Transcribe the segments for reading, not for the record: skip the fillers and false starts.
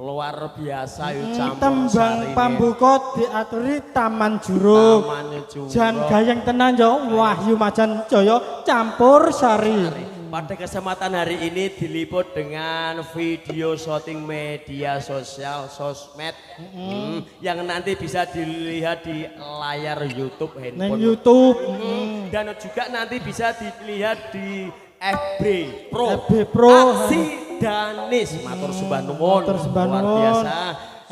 luar biasa yo campur tembang pambuka diaturi Taman Juruk. Jan gayeng tenan yo Wahyu Majan Jaya campur sari. Pada kesempatan hari ini diliput dengan video syuting media sosial sosmed yang nanti bisa dilihat di layar YouTube handphone. YouTube. Dan juga nanti bisa dilihat di FB Pro. Aksi Danis matur sembah nuwun. Luar biasa.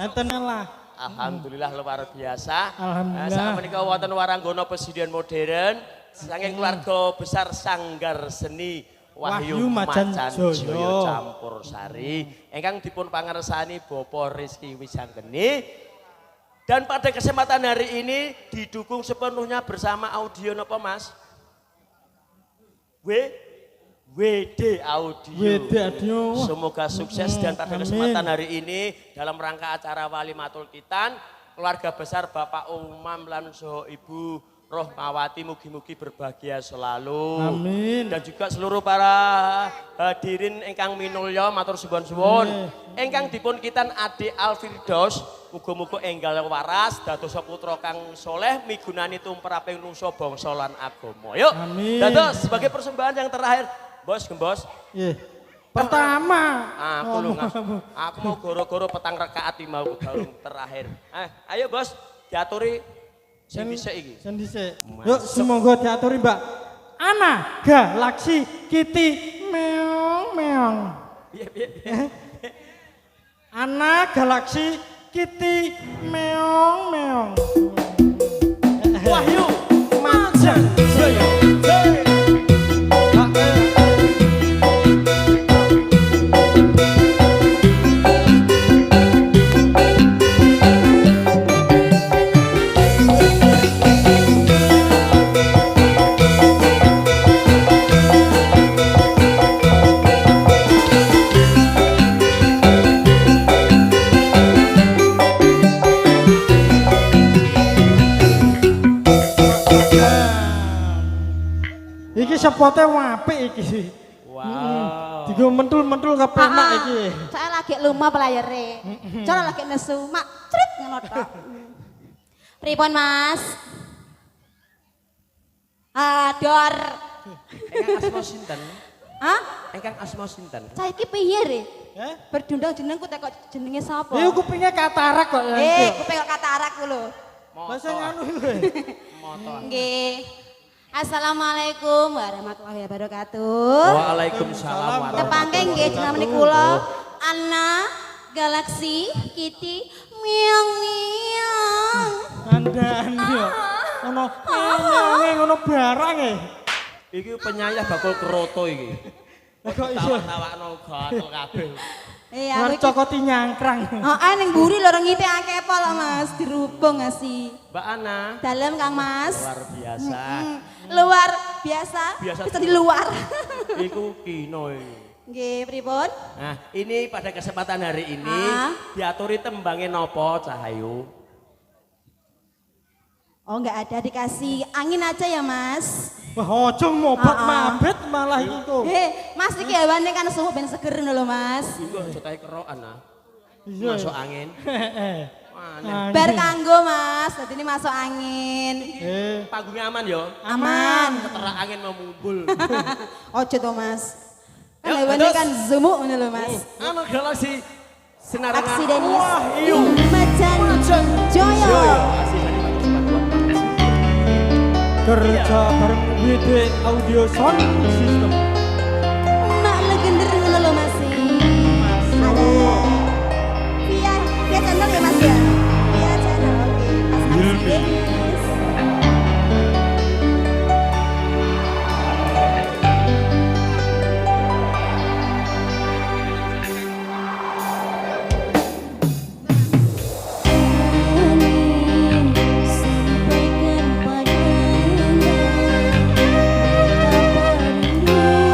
Enten lah. Alhamdulillah luar biasa. Alhamdulillah. Saat menika wonten waranggono presiden modern saking keluarga besar Sanggar Seni Wahyu Majan Jaya campur sari ingkang dipun pangersani Bapak Rizky Wisanggeni Dan pada kesempatan hari ini didukung sepenuhnya bersama audio napa Mas? WD Audio. WD Audio. Semoga sukses dan pada kesempatan hari ini dalam rangka acara Walimatul Kitan, keluarga besar Bapak Umam lan Ibu Rohmawati mugi-mugi berbahagia selalu. Amin. Dan juga seluruh para hadirin ingkang minulya matur suwun-suwun. Ingkang dipun kitan Ade Alfirdaus muga-muga enggal waras dados putra kang soleh migunani tumraping nusa bangsa lan agama. Yuk. Amin. Dados sebagai persembahan yang terakhir, Bos Gembos. Nggih. Pertama. Aku lho, aku mau goro-goro petang rakaat mau dalung terakhir. Ayo Bos, diaturi sing dhisik iki. Sing dhisik. Yuk semoga diaturi Mbak. Ana Galaksi Kitty meong meong. Piye. Ana Galaksi Kitty meong meong. Wahyu Majan Jaya. Iki sepote apik iki. Wow. Digo mentul-mentul kepenak iki. Saya lagi lumah pelayere. Cara lagi nesu, mak crit ngono tok. Pripun Mas? Ador. Engkang asma sinten? Hah? Engkang asma sinten? Saiki piye re? Eh? Berdundang jenengku tek kok jenenge sapa? Iku kupinge katarak kok. Kuping kok katarak ku lho. Masa nganu lho. Moto. Nggih. Assalamualaikum warahmatullahi wabarakatuh. Waalaikumsalam Tepangke nggih jenenge kula Ana Galaksi Kitty miang miang. Andani yo. Ono ngono barang e. Iki penyayah bakul keroto iki. Kok iso Tawakno gatel kabeh. Iya, cokoti nyangkrang. heeh ning mburi lho ngite akeh apa lho Mas, dirubung ngasih. Mbak Ana. Dalem Kang Mas. Luar biasa. Luar biasa. Biasa Bisa di luar. Iku kino iki. Nggih, pripun? Nah, ini pada kesempatan hari ini diaturi tembangin nopo Cahayu. Oh, enggak ada, dikasih angin aja ya, Mas. Wah, ojo mabet malah iku. Mas iki hawane kan suhu ben seger ngono lho, Mas. Iku aja kae kerokan ah. Iya. Masuk angin. Aneh. Bar kanggo, Mas. Dadi ini masuk angin. Panggungnya aman yo. Aman. Keterak angin mau mumbul. Ojo to, Mas. Kan Yuk, hawane terus. kan zumuk ngono lho, Mas. Ana galaksi sinarengan. Aksi Denis. Wahyu. Macan Joyo. Asih dari Kerja bareng WD Audio Sound System. Mak legender ngono lho, Mas. Ada. Via channel ya, Mas ya? Via channel. Oke. Mas Aksi Denis. Sampaikan padanya betapa rindu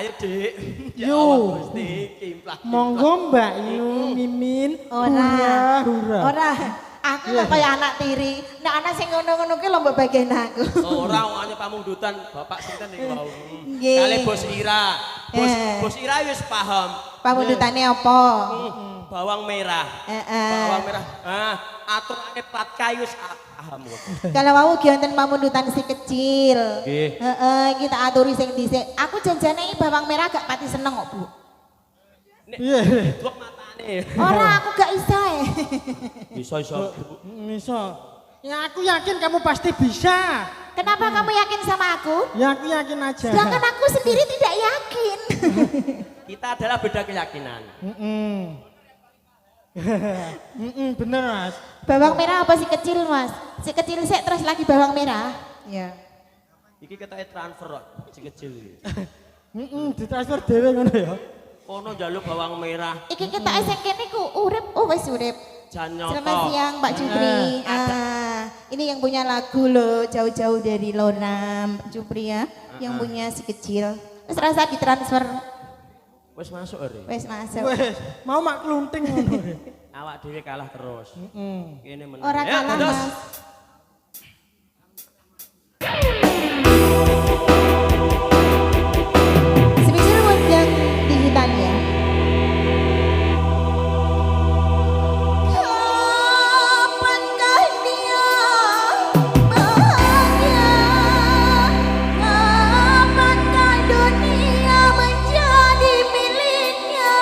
Ayo, Dik. Ya Yo. Allah, Gusti, kimplah. Monggo Mbak Yu Mimin. Ora. Hura. Ora. Aku kok kaya anak tiri. Nek anak sing ngono-ngono ki lho mbok bagian aku. Ora hanya pamungdutan Bapak sinten iki wau. Nggih. Kali Bos Ira. Bos Ira wis paham. Pamundutane apa? Bawang merah. Bawang merah. Aturane plat kayu wis paham kok. Kalau mau ki wonten pamundutan si kecil. Nggih. Kita aturi sing dhisik. Aku janjane iki bawang merah gak pati seneng kok, Bu. Iya. Dok matane. Ora aku gak iso e. Iso. Bisa. Ya aku yakin kamu pasti bisa. Kenapa kamu yakin sama aku? Ya aku yakin aja. Sedangkan aku sendiri tidak yakin. Kita adalah beda keyakinan. Bener Mas. Bawang merah apa si kecil, Mas? Si kecil sik terus lagi bawang merah. Iya. Iki ketoke transfer kok, si kecil iki. Ditransfer dhewe ngono ya. Kono njaluk bawang merah. Iki kita sing kene ku urip, wis urip. Jan nyoto. Selamat siang Pak Jupri. Ini yang punya lagu loh, jauh-jauh dari Lonam, Pak Jupri ya. Yang punya si kecil. Wis rasa ditransfer. Wis masuk ore. Wis masuk. Wes, mau mak klunting ngono. Awak dhewe kalah terus. Kene menang. Ora Ya, kalah, terus. Mas. Semisal wajang di hitan ya. Kapankah dia bahagia? Kapankah dunia menjadi miliknya?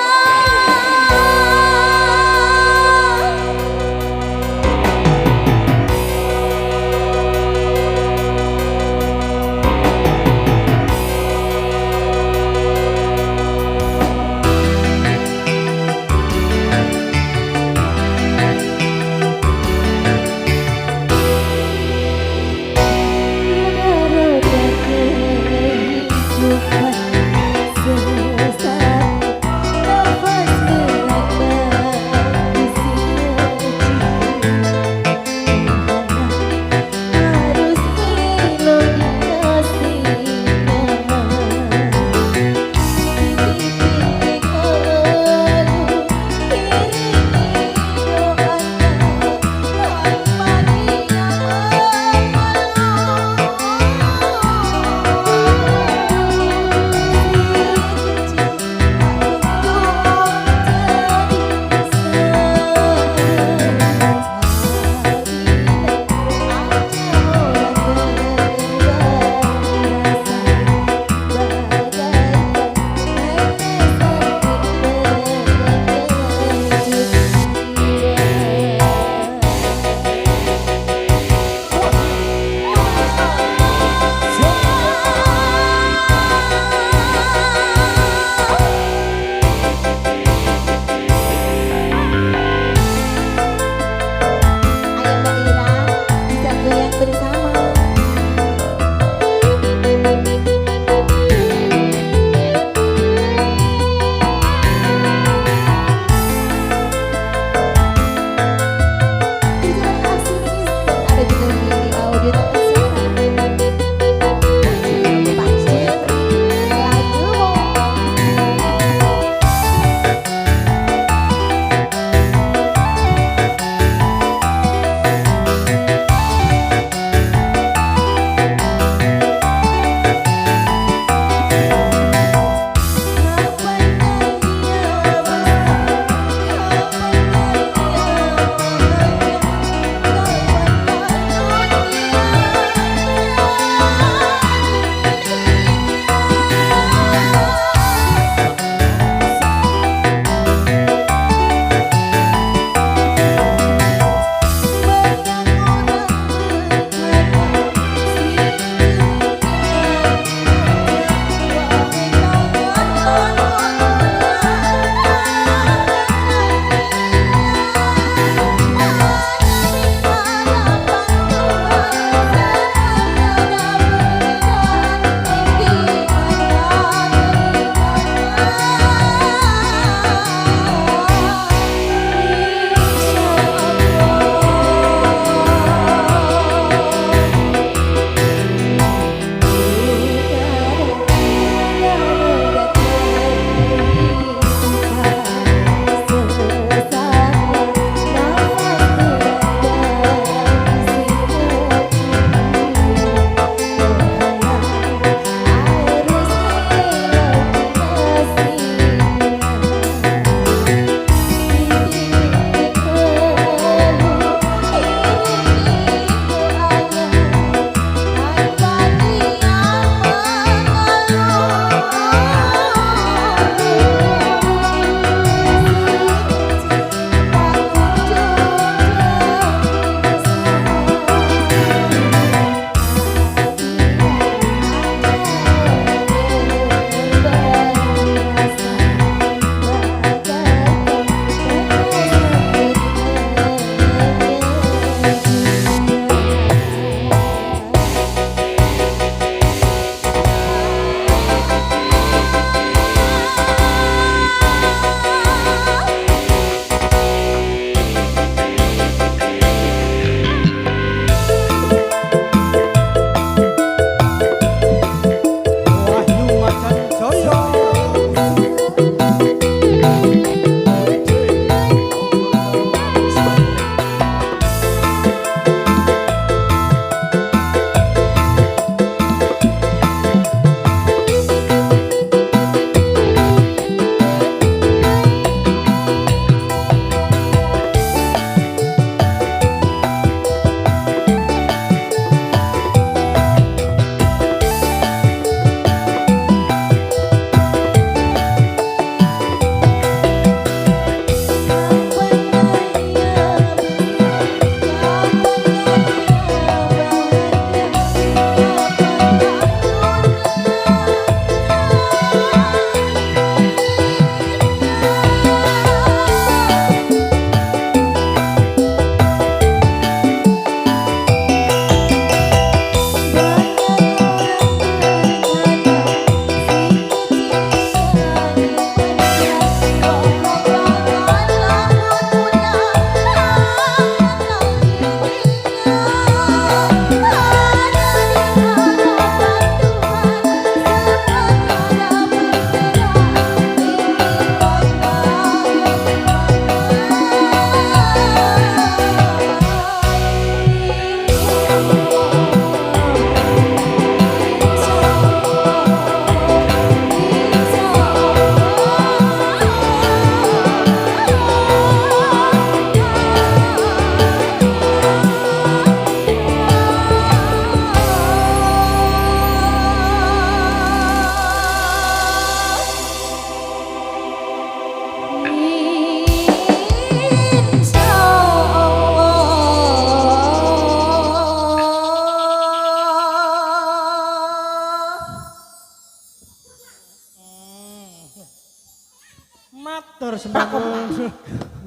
Matur sembahun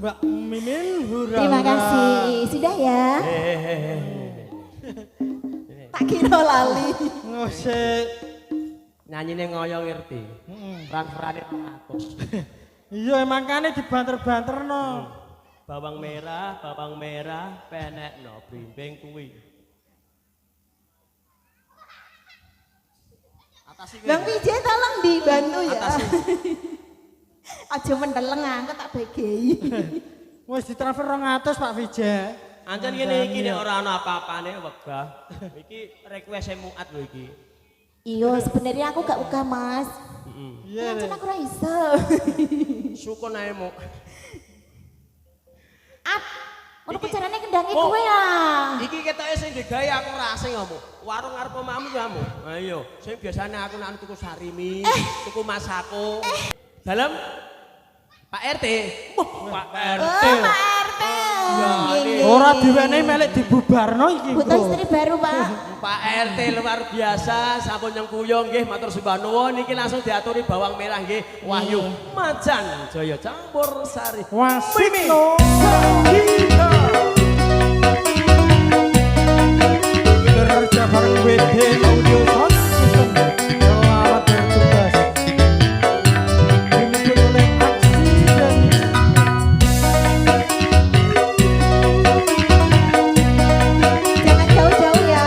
Mbak Mimin hura. Terima kasih. Sudah ya? Tak kira lali. Ngosek. Nyanyine ngoyo ngerti. Transferane 200. Iya makane dibanter-banterno. Bawang merah, penekno blimbing kuwi. Atas iki. Bang Wijay tolong dibantu ya. Atas iki. Aja mendeleng aku tak bagei. Wis ditransfer 200 Pak Vijay. Ancen ngene iki nek ora ana apa-apane wegah. Iki request muat lho iki. Iya, sebenarnya aku gak uga, Mas. Iya. Ancen aku ora iso. Sukun ae mu. Ono carane kendangi Oh. kowe ya. Iki ketoke sing digawe aku ora asing kamu. Warung ngarep omahmu kamu. Ha iya, sing biasane aku nek tuku sarimi, tuku masako. Dalem Pak RT. Pak RT. Oh, Pak RT. Ora diwenehi melek dibubarno iki. Butuh istri baru, Pak. Pak RT luar biasa, sampun nyengkuyo nggih matur sembah nuwun niki langsung diaturi bawang merah nggih. Wahyu Macan Jaya campur sari. Wasino. Kerja bareng WD Audio Sound System. Selamat bertugas. Didukung oleh Aksi dan Jangan jauh-jauh ya.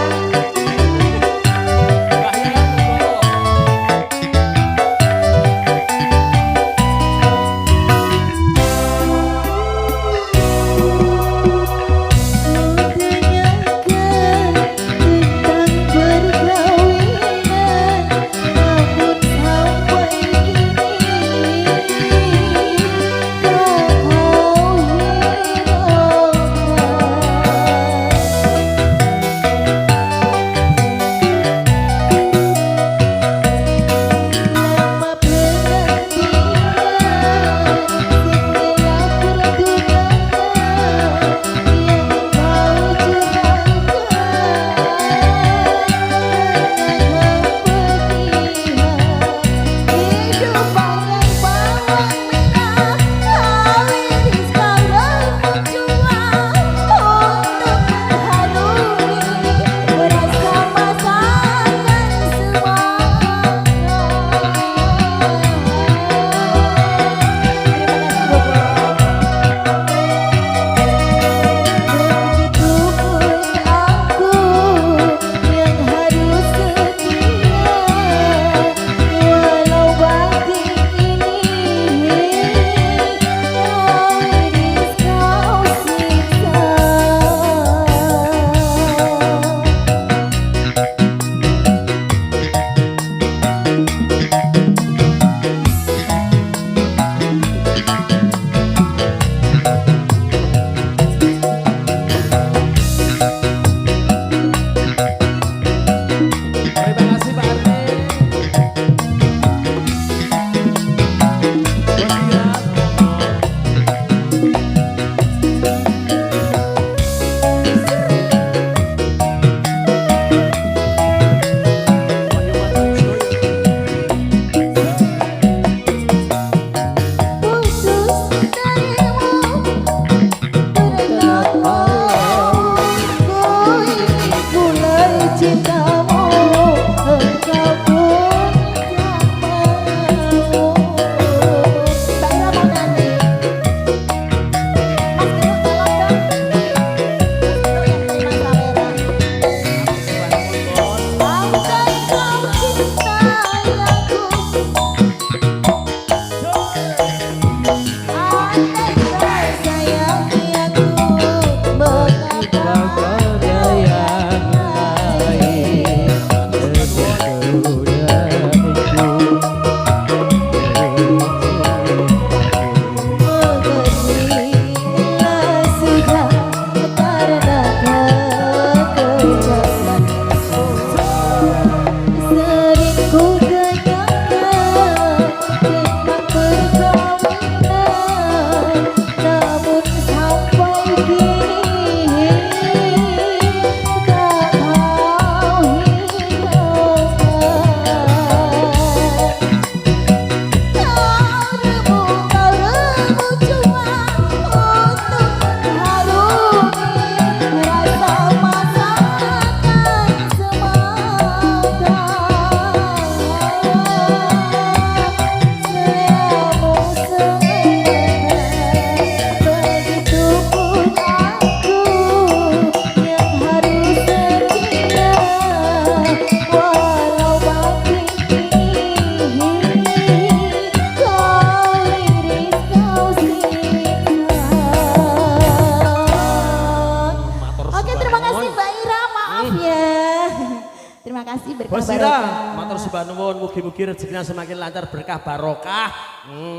kasih berkah Bos Sira, barokah. matur sembah nuwun, mugi-mugi rezekinya semakin lancar berkah barokah.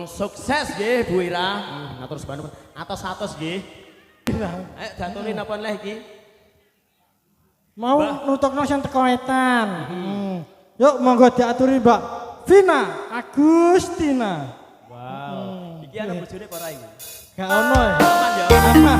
Sukses nggih Bu Ira. Matur sembah nuwun. Atos-atos nggih. Ayo daturi napa neh iki? Mau nutokno sing teko etan. Yuk monggo diaturi Mbak Vina Agustina. Wow. Iki ana bojone apa ora iki? Gak ono ya. Aman ya. Aman.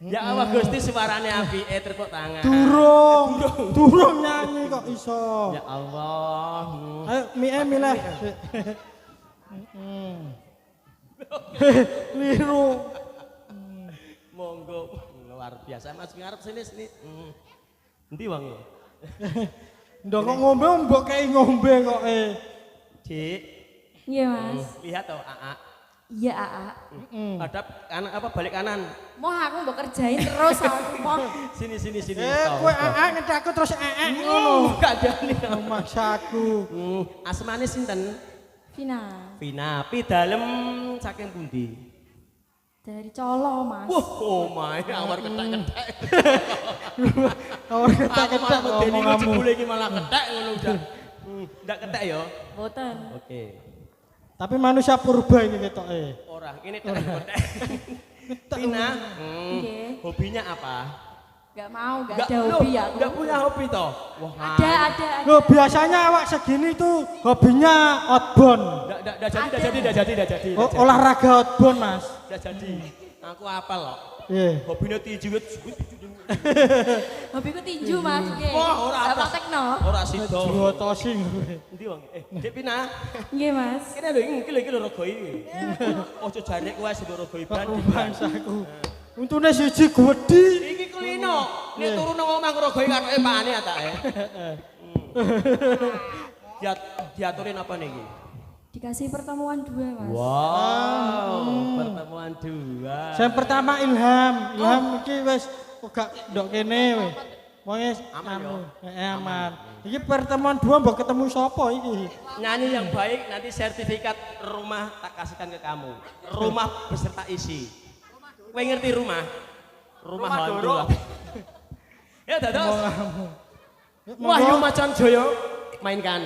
Ya Allah Gusti suarane apike tepuk tangan. Durung nyanyi kok iso. Ya Allah. Ayo milih. Liru. Monggo luar biasa Mas ngarep sini. Endi wong ya? Ndok kok ngombe mbok kei ngombe kok Dik. Iya Mas. Lihat toh AA. Iya AA. Hadap kanan apa balik kanan. Mau aku mau kerjain terus aku mau. Sini. Kowe ngedakku terus ngono. Gak jane. Maksaku. Asmane sinten? Vina. Vina. Pidalem saking pundi? Dari Colo Mas. Wah, oh my, awar ketek-ketek. Awar ketek-ketek ngomong ngomong kamu. jebule iki malah ketek ngono udah. Ndak ketek ya? Boten. Oke. Tapi manusia purba ini ketoke. Ora, ini ketek. Vina, Nggih. hobinya apa? Gak mau, gak ada hobi aku. Enggak punya hobi toh? Wah, Ada. Loh, biasanya awak segini tuh hobinya outbound. Enggak jadi. Olahraga outbound, Mas. Enggak jadi. Aku apal loh. Iya. Hobinya tinju. Hobiku tinju Mas. Nggih. Wah, ora Gak apa. praktekno. Ora sida. Jotosing. Endi wong? Dek Pina. Nggih Mas. Kene lho iki lho rego iki. Ojo jarek kowe sing rego ibadi. Bangsaku. Untune siji gedhi. Iki kulino. Nek turu nang omah ngrogohi katoke pakane atake. Diaturin apa niki? Dikasih pertemuan 2 Mas. Wow, pertemuan 2. Yang pertama Ilham iki wis gak ndok kene wis. Wong wis Aman yo. aman. Iki pertemuan 2 mbok ketemu sapa iki? Nyanyi yang baik nanti sertifikat rumah tak kasihkan ke kamu. Rumah beserta isi. Kowe ngerti rumah? Rumah hantu. Ya dados. Wahyu Macan Jaya mainkan.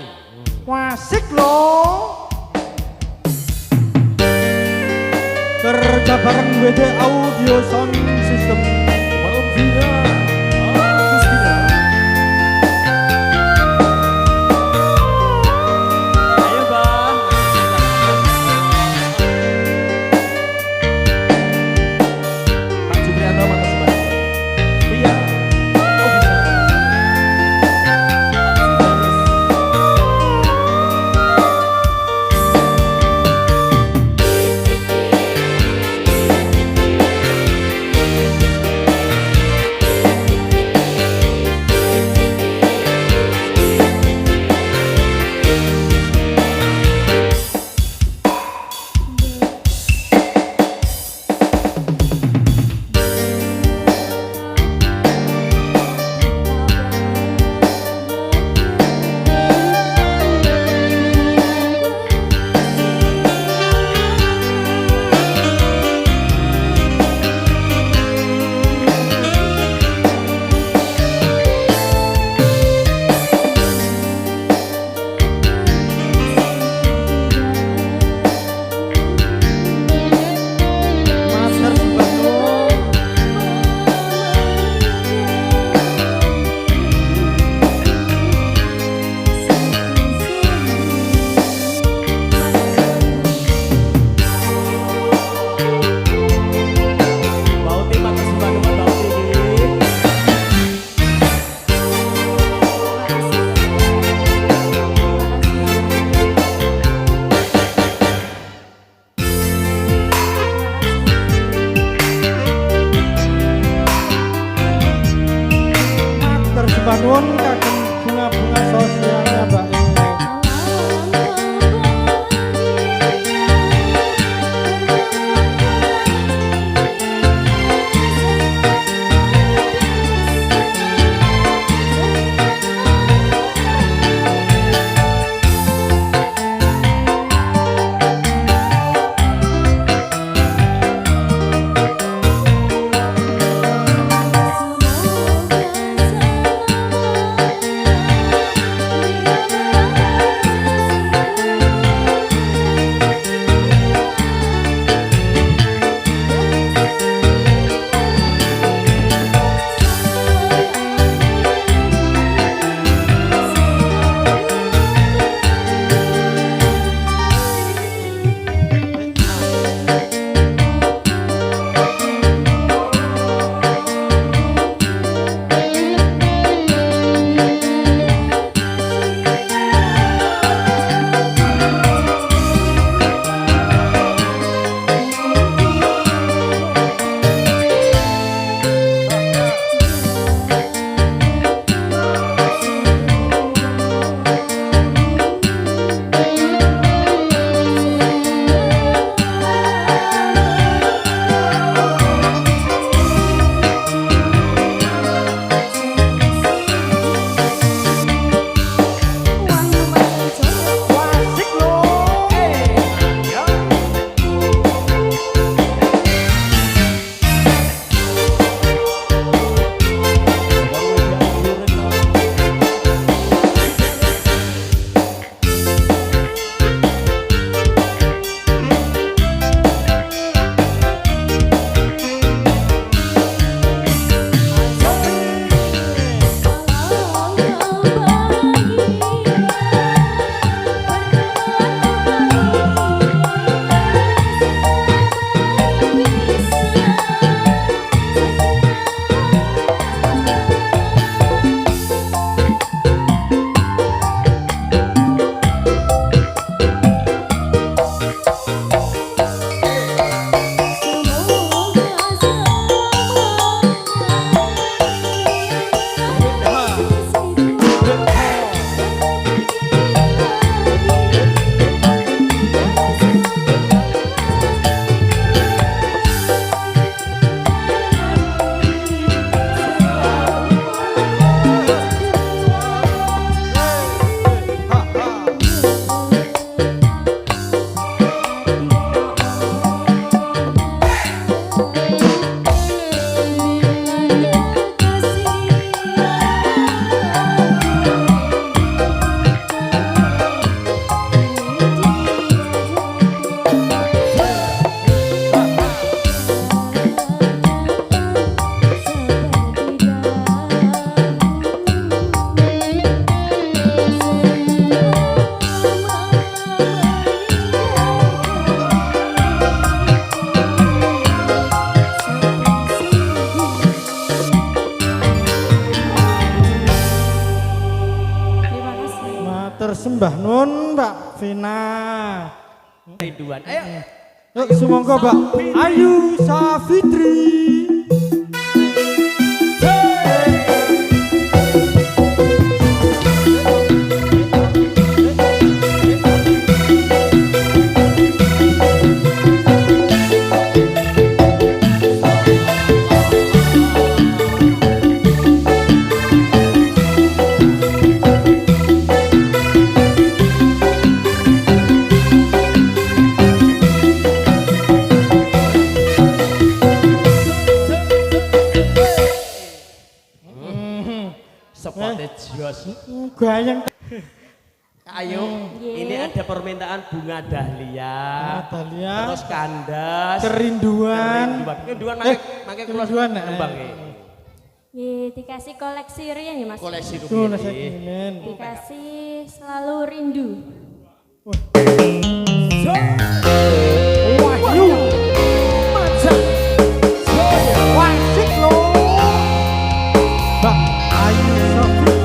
Wasik loh. Kerja bareng WD Audio Sound System. Ayo Bang. Pak Juprianto matur suwun. Iya. Oh bisa. sembah nuwun kagem bunga-bunga sosialnya Mbak E. Sembah nun Mbak Vina. Rinduan. Ayo. Yuk sumangga Mbak Ayu Safitri. Gayang. Ayo, ini ada permintaan bunga dahlia, dahlia, terus kandas, kerinduan, kerinduan, dikasih koleksi rian ya Mas. Koleksi rupiah. Dikasih selalu rindu. Wahyu, macam, wasik lo, Mbak Ayu Safitri.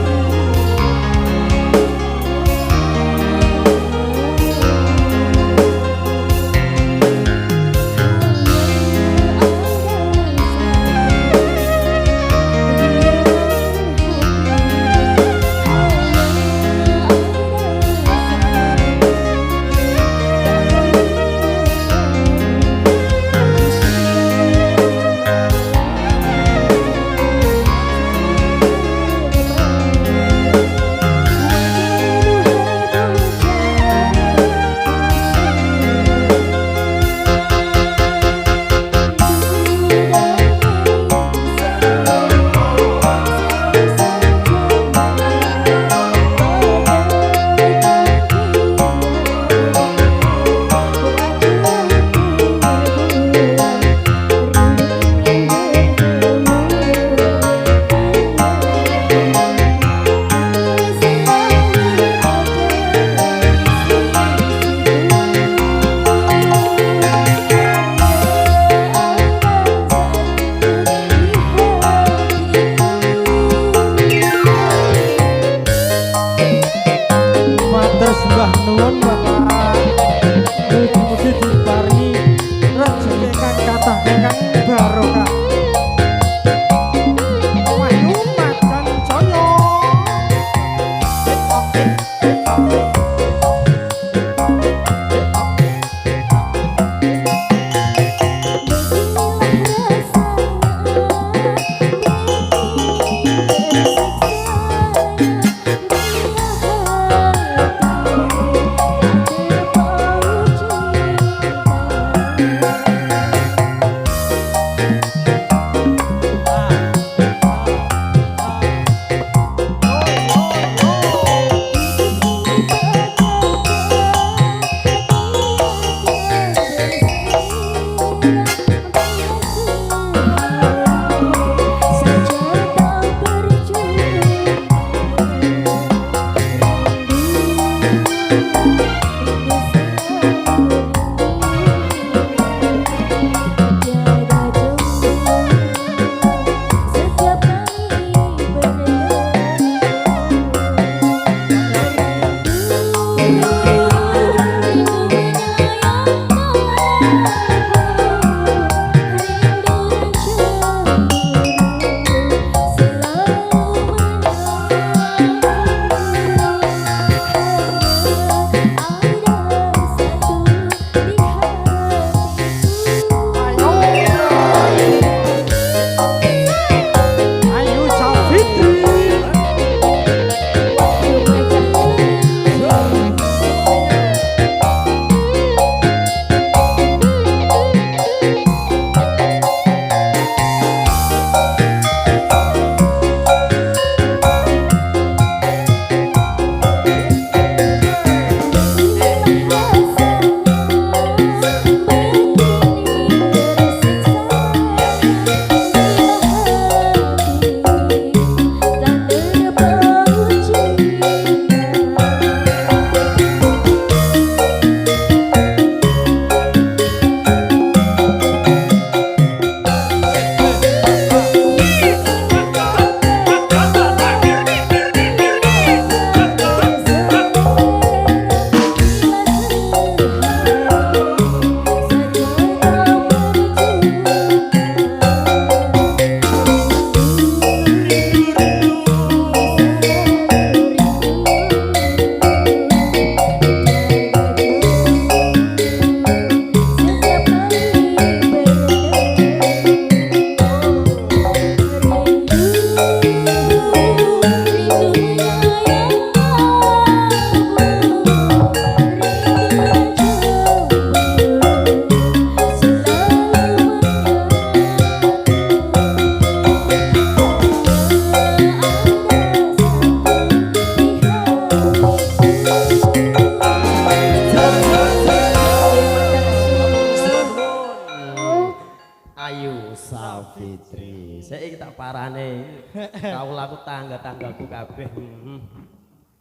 tetangga-tanggaku kabeh.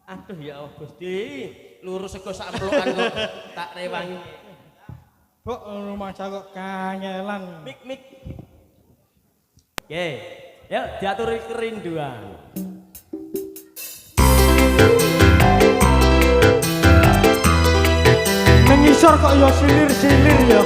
Aduh ya Allah Gusti, lurus sego samplokan kok tak rewangi. Bok rumah kok kangelan. Mik. Oke, yuk diaturi kerinduan. Mengisor kok ya silir-silir ya.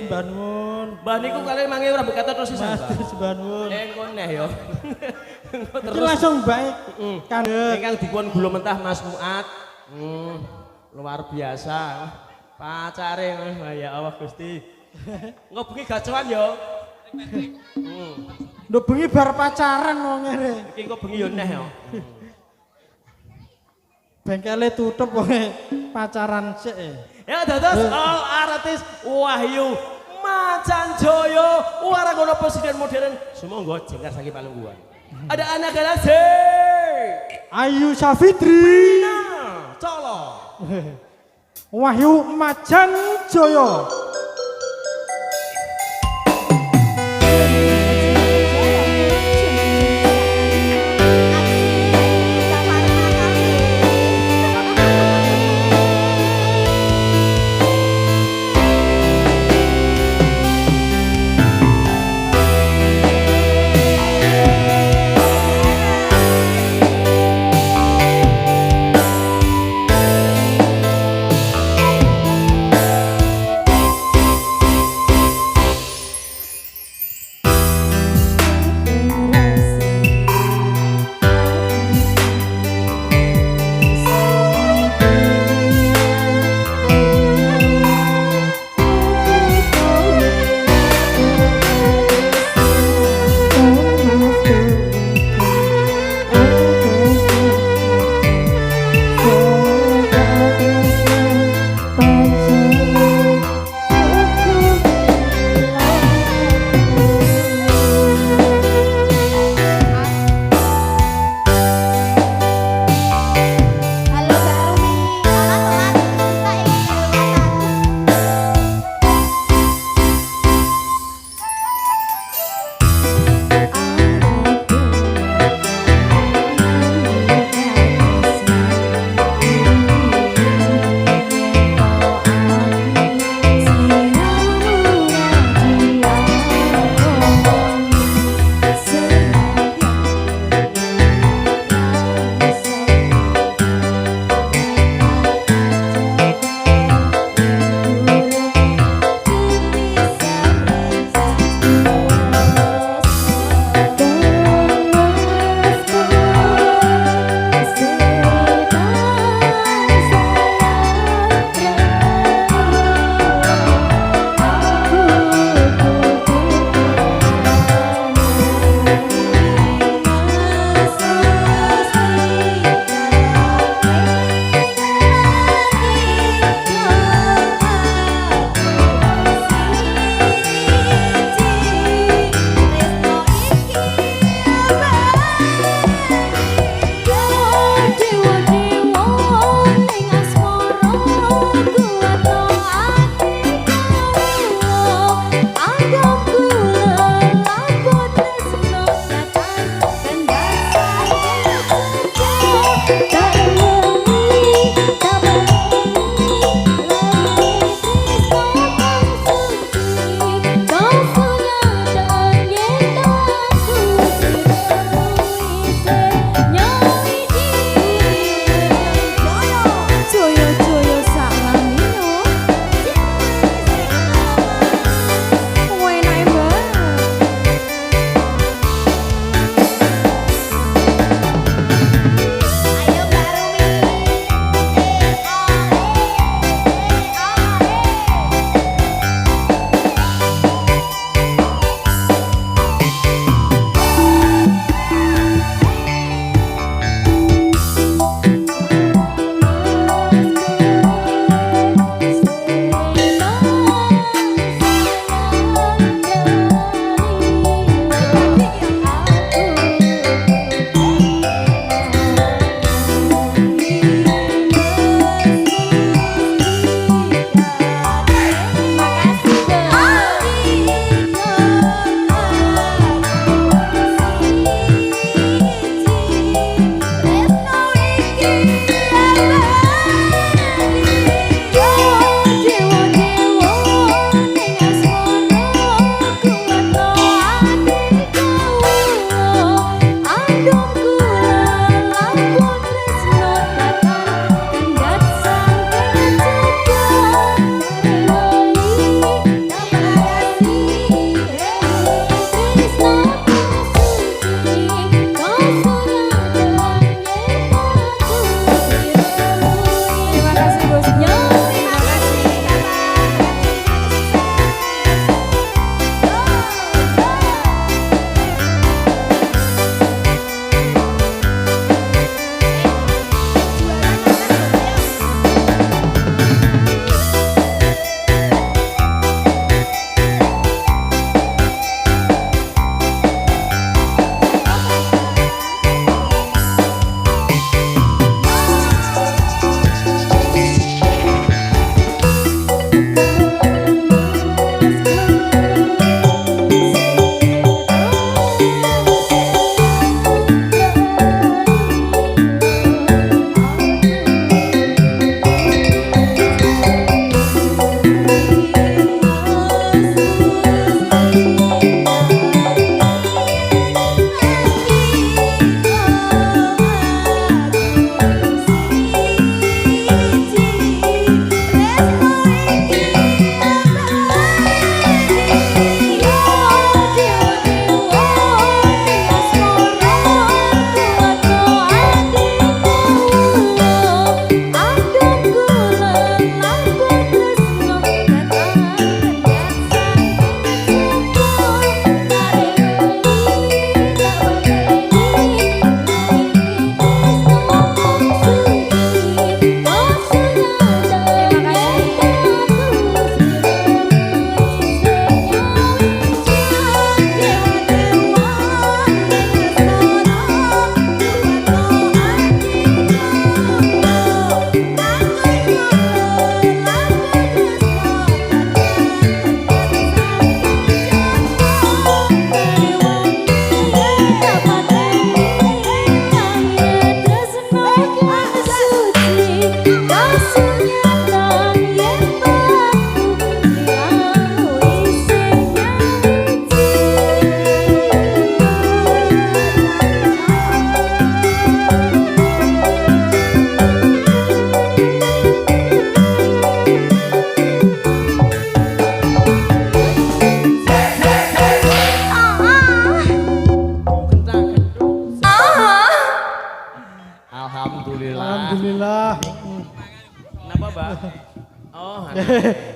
sembah nuwun. Mbah niku kalian mangi ora bekata terus sisan, Mbah. Mas sembah nuwun. Engko neh yo. Iki langsung baik. Kandhet. Ingkang dipun gula mentah Mas Muat. Luar biasa. Pacare ya Allah Gusti. Engko bengi gacoan yo. Nduk bengi bar pacaran wong ngene. Iki engko bengi yo neh yo. Bengkele tutup wonge pacaran sik. Ya dados all artis Wahyu Macan Joyo warang ngono presiden modern sumangga jengkar saking Palungguan. Ada anak galaksi Ayu Safitri. Nah, Colo Wahyu Macan Joyo.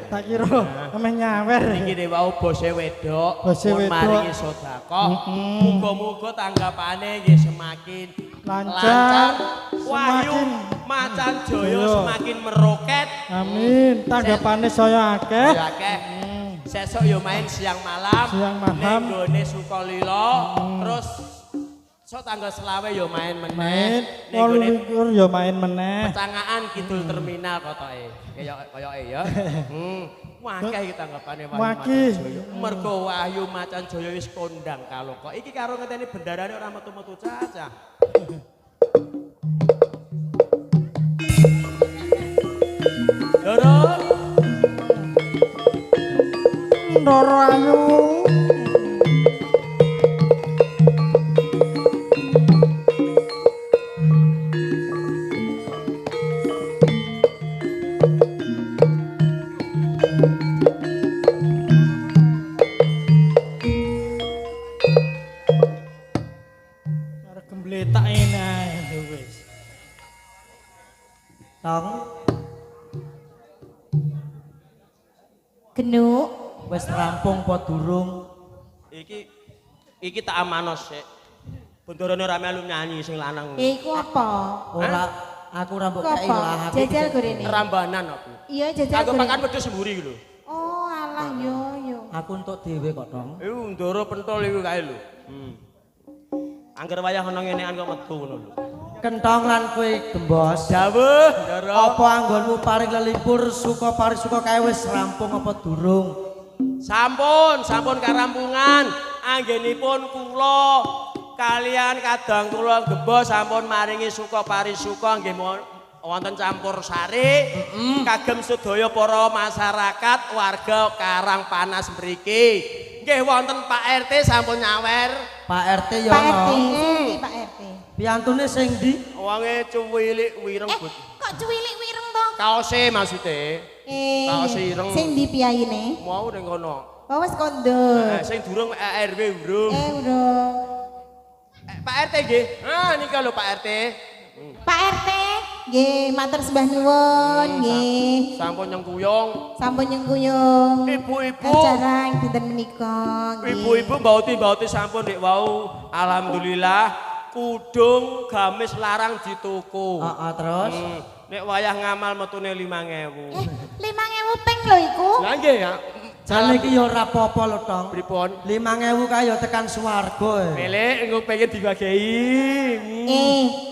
Tak kira ameh nyawer. Iki dhewe wau bose wedok, Bose pun wedok. maringi sedekah. Muga-muga tanggapane nggih semakin Lancar, Wahyu semakin Macan Jaya Jaya. semakin meroket. Amin. Tanggapane saya akeh. Ya akeh. Sesuk yo main siang malam. Siang malam. Ning gone Sukalila. Terus sok tanggal selawe yo main meneh. Main Ning gone 28 ya main meneh. Pecangaan Kidul Terminal kotoke. Kayak ya. Wakeh iki tanggapane Wahyu Wakeh. Macan Jaya. Mergo Wahyu Macan Jaya wis kondang kaloka. Iki karo ngenteni bendarane ora metu-metu cacah. Doro. Ndoro ayu. Arep gembletak enak wis. Tong, Genuk. wis rampung apa durung? Iki tak amanos sik. Bendarane ora melu nyanyi sing lanang. Iku apa? Ora, aku rambut Iku kae apa? ilang aku. Jajal gorene. Rambanan aku. Iya jajal Aku gorene. makan wedhus semburi iki lho. Oh alah yo yo. Aku entuk dhewe kok, Tong. Iku ndoro pentol iku kae lho. Angger wayah ana ngenekan kok metu ngono lho. Kentong lan kowe gembos. Dawuh, ndoro. Apa anggonmu paring lelipur suka parisuka kae wis rampung apa durung? Sampun karampungan. Anggenipun kula kalian kadang kula gembos sampun maringi suka parisuka nggih wonten campur sari kagem sedaya para masyarakat warga Karang Panas mriki. Nggih wonten Pak RT sampun nyawer. Pak RT ya Pak RT, ono. sing Pak RT. Piyantune sing ndi? Wonge cuwilik wireng but. Kok cuwilik wireng to? Kaose maksude. Kaos ireng. Sing ndi piyaine? Mau ning kono. Oh wis konduk. Sing durung RW urung. Urung. Pak RT nggih. Nika lho Pak RT. Pak RT, nggih matur sembah nuwun nggih. Sampun nyengkuyung. Sampun nyengkuyung. Ibu-ibu. Acara dinten menika nggih. Ibu-ibu mbauti sampun nek wau alhamdulillah kudung gamis larang dituku. Heeh, terus Nek wayah ngamal metune 5.000. 5.000 ping lho iku. Lah nggih ya. jane iki ya ora apa-apa lho, Tong. Pripun? 5.000 kae ya tekan swarga. Melek engko pengen dibagihi.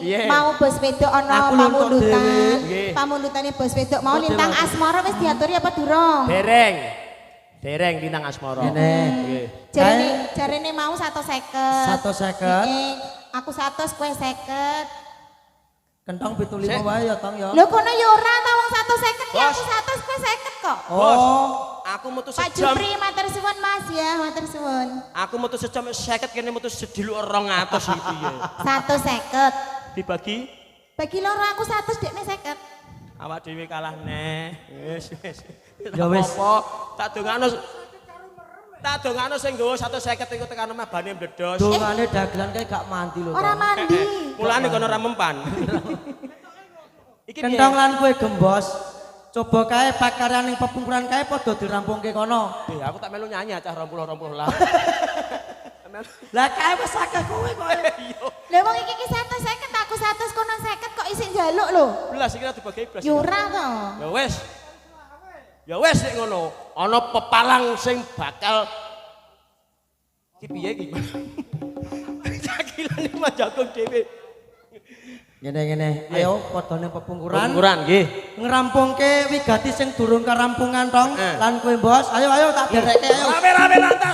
Piye? Mau bos wedok ana Aku luntuk pamulutan. dhewe. Nggih. Pamulutane bos wedok mau Kok lintang dewe. asmara wis diaturi apa durung? Dereng bintang asmara. Ngene. Nggih. Jarene mau 150. 150. Aku 100 kowe 50. Kentong 75 wae ya, Tong ya. Lho kono ya ora ta wong 150 ya Bos. aku 100 kowe 50 kok. Bos, Oh, aku metu Pak sejam. Jupri matur suwun Mas ya, matur suwun. Aku metu sejam 50 kene metu sediluk 200 iki piye. 150. Dibagi Bagi loro aku 100 dekne 50. awak dhewe kalah neh. Wis. Ya wis. Tak dongano sing nggawa 150 iku tekan omah bane mbledos. dongane dagelan kae gak mandi lho, Ora Tong. mandi. Mulane kono ora mempan. Iki Kentong lan kowe gembos. Coba kae pakaryaning pepungkuran kae padha dirampungke kono. aku tak melu nyanyi acah 20 lah. Lah kae wis akeh kowe kok. Lha wong iki 150 aku 100 kono 50 kok isih njaluk lho. Belas iki dibagi belas. Ya ora to. Ya wis nek ngono. Ana pepalang sing bakal iki piye iki? Cakilane Mas Jagung dhewe. Ngene. Ayo padha ning pepungkuran. Ukuran nggih. Ngerampungke wigati sing durung karampungan, Tong. Lan kowe, Bos. Ayo tak derekke ayo. Rame-rame rata.